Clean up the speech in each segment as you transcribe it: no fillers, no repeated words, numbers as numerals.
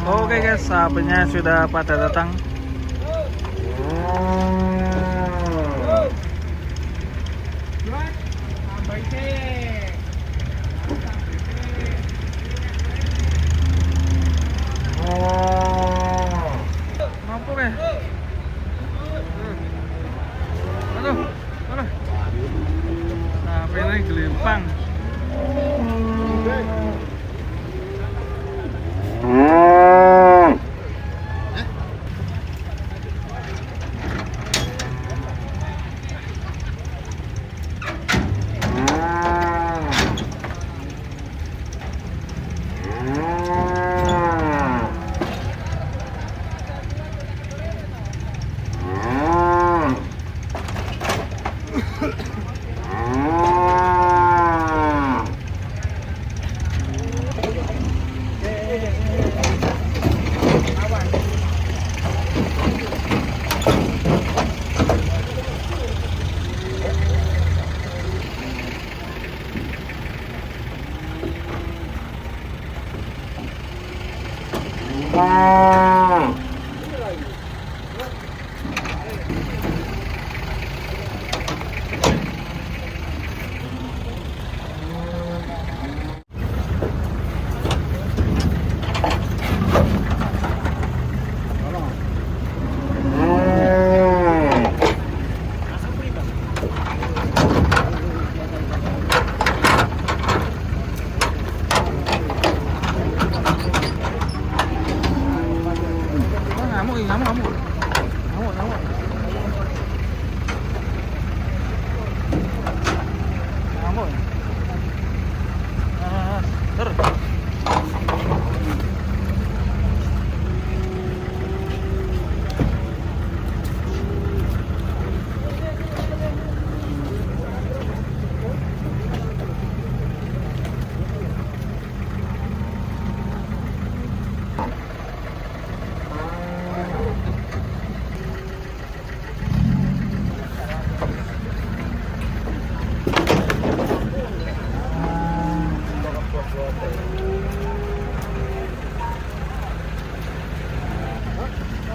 Oke guys, sapinya sudah pada datang. Mampu ya? Aduh, aduh. Sapinya gelimpang.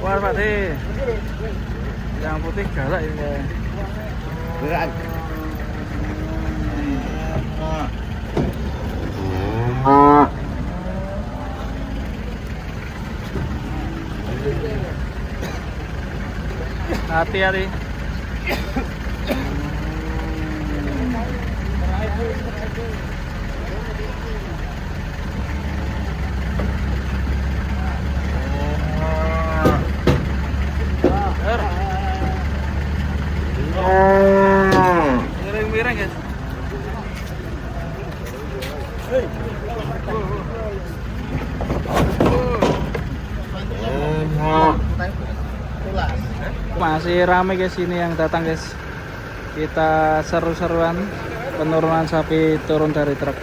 Wah, Pak De. Yang putih galak ini. Berat. Hati-hati. Miring-miring guys. Masih ramai guys ini yang datang guys. Kita seru-seruan penurunan sapi turun dari truk.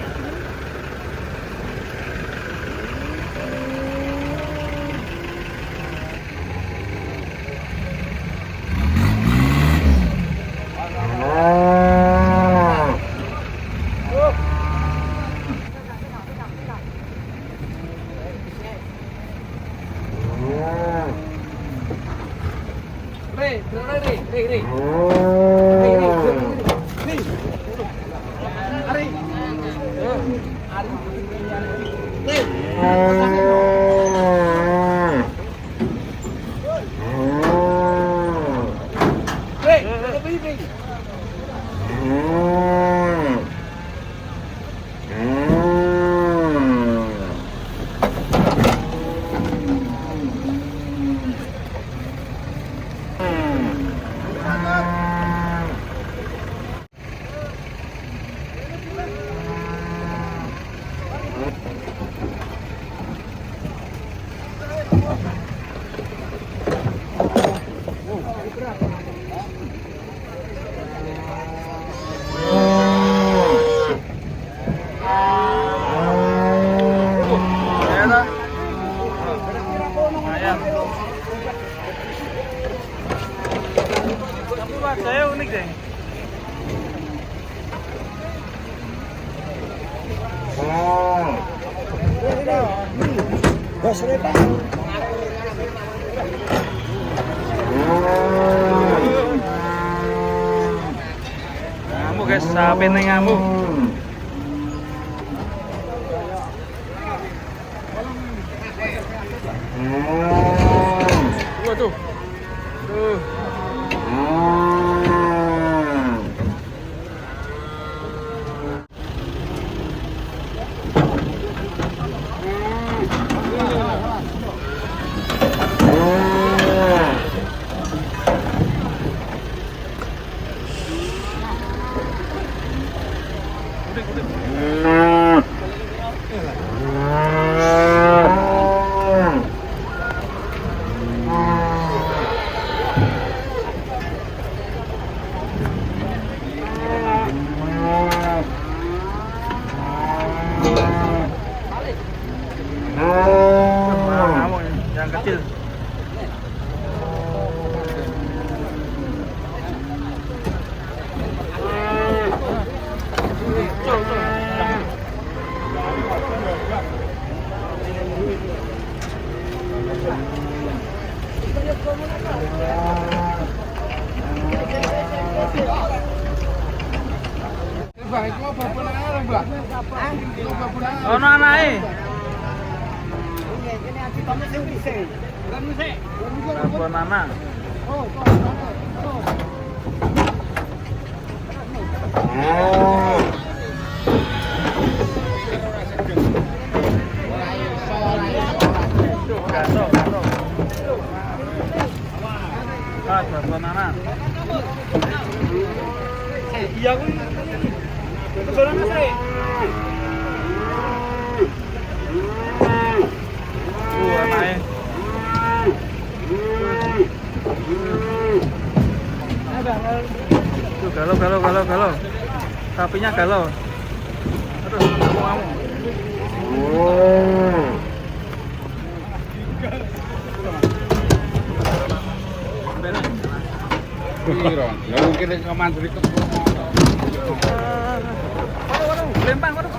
Saya unik deh. Ngamuk guys, sapi ini ngamuk. Waduh. Tuh. Yang kecil. Ono anake. Apa nana? Nana. Iya kuwi. Kebetulan Mas. Anake. Tuh galau. Sapinya galau. Aduh, kamu. Piro? Lah mungkin ke mandiri ke. Waduh, lempang, waduh.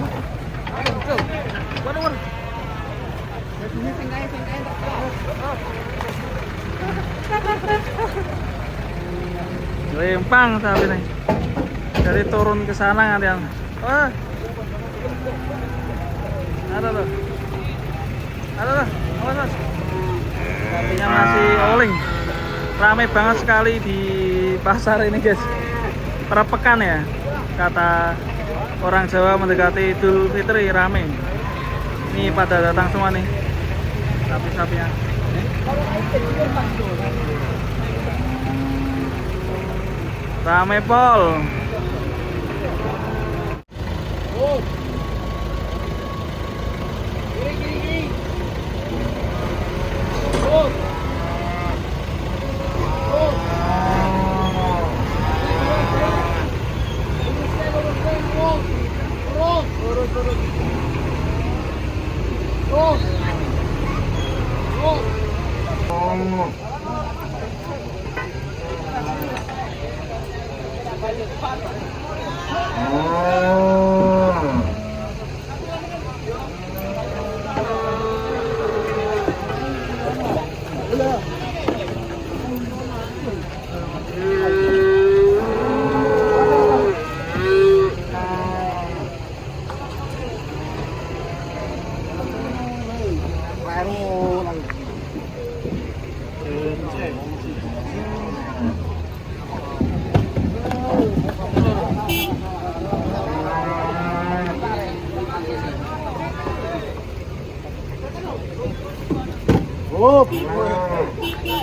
Waduh. Lempang sapi nih. Dari turun ke sana kan yang. Wah. Ada loh. Awas. Sapinya masih oling. Ramai banget sekali di pasar ini guys. Per pekan ya. Kata orang Jawa mendekati Idul Fitri ramai. Ini pada datang semua nih. Sapi-sapinya. Ramai pol.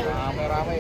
Rame-rame.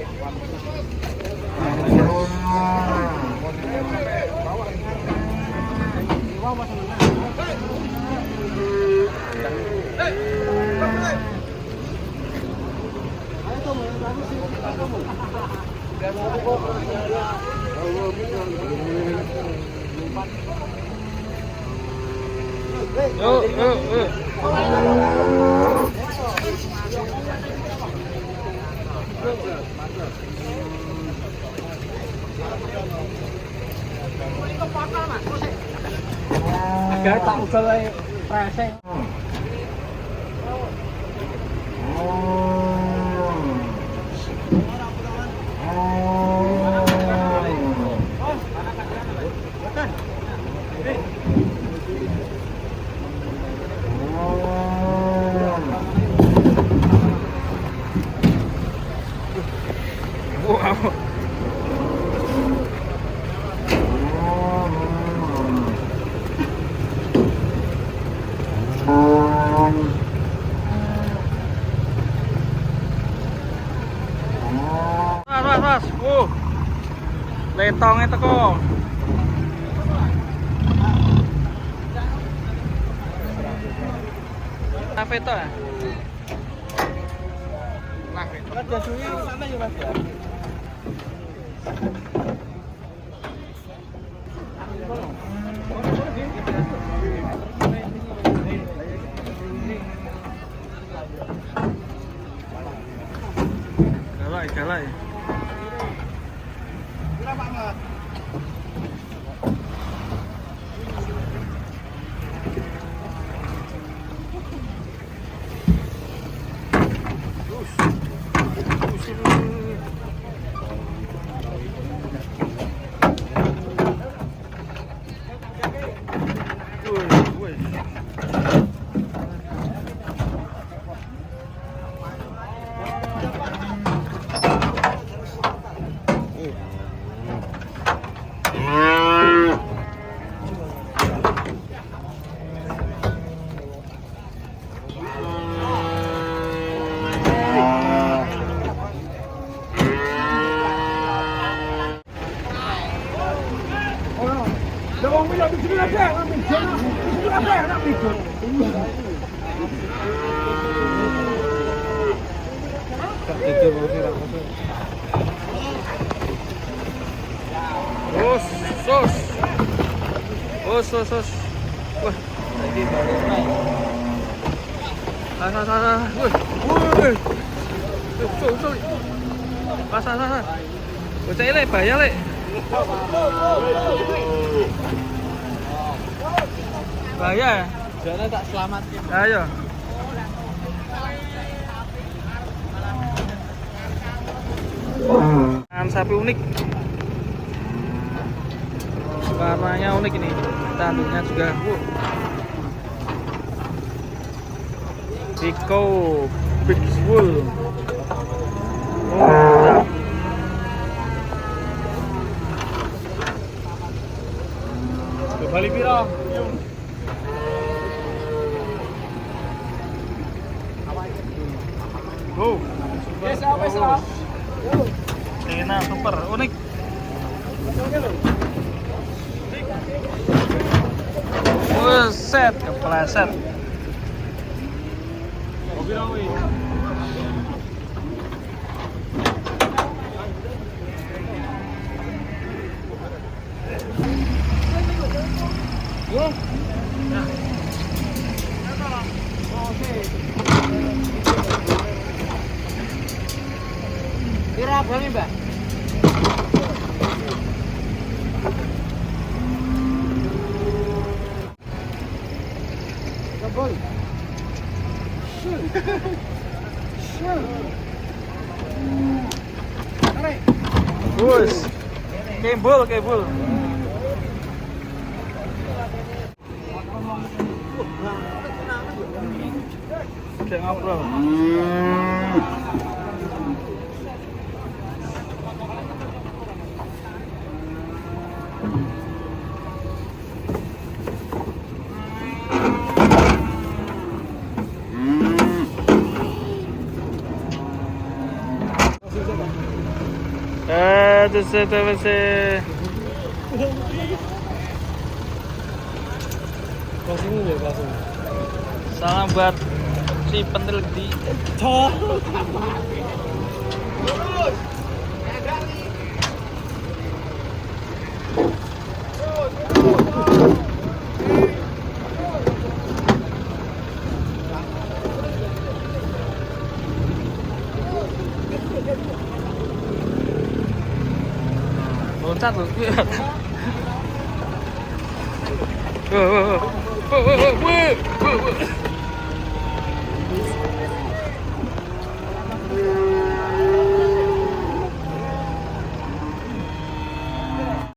Agak tak ugal preseng. Petongnya teko. Kafe to ya? Ada suwi sana ya Mas ya. Galai. Berapa, Mas? Sos. Wah, lagi baru naik. Wih. Usul. Pasar. Bocah ele bahaya, Le. Bahaya ya? Jane tak selamatkan. Ayo. Sapi unik. Warnanya unik ini. Tanduknya juga. Pico Big Wool. Oh, kembali piro? Wes. Enak, super, unik. Set, kepleset. Kira berapa, Mbak? Kabel. Bus. Kebul. Kayak ngobrol. Salam buat si peneliti. Loncat loh. Wah.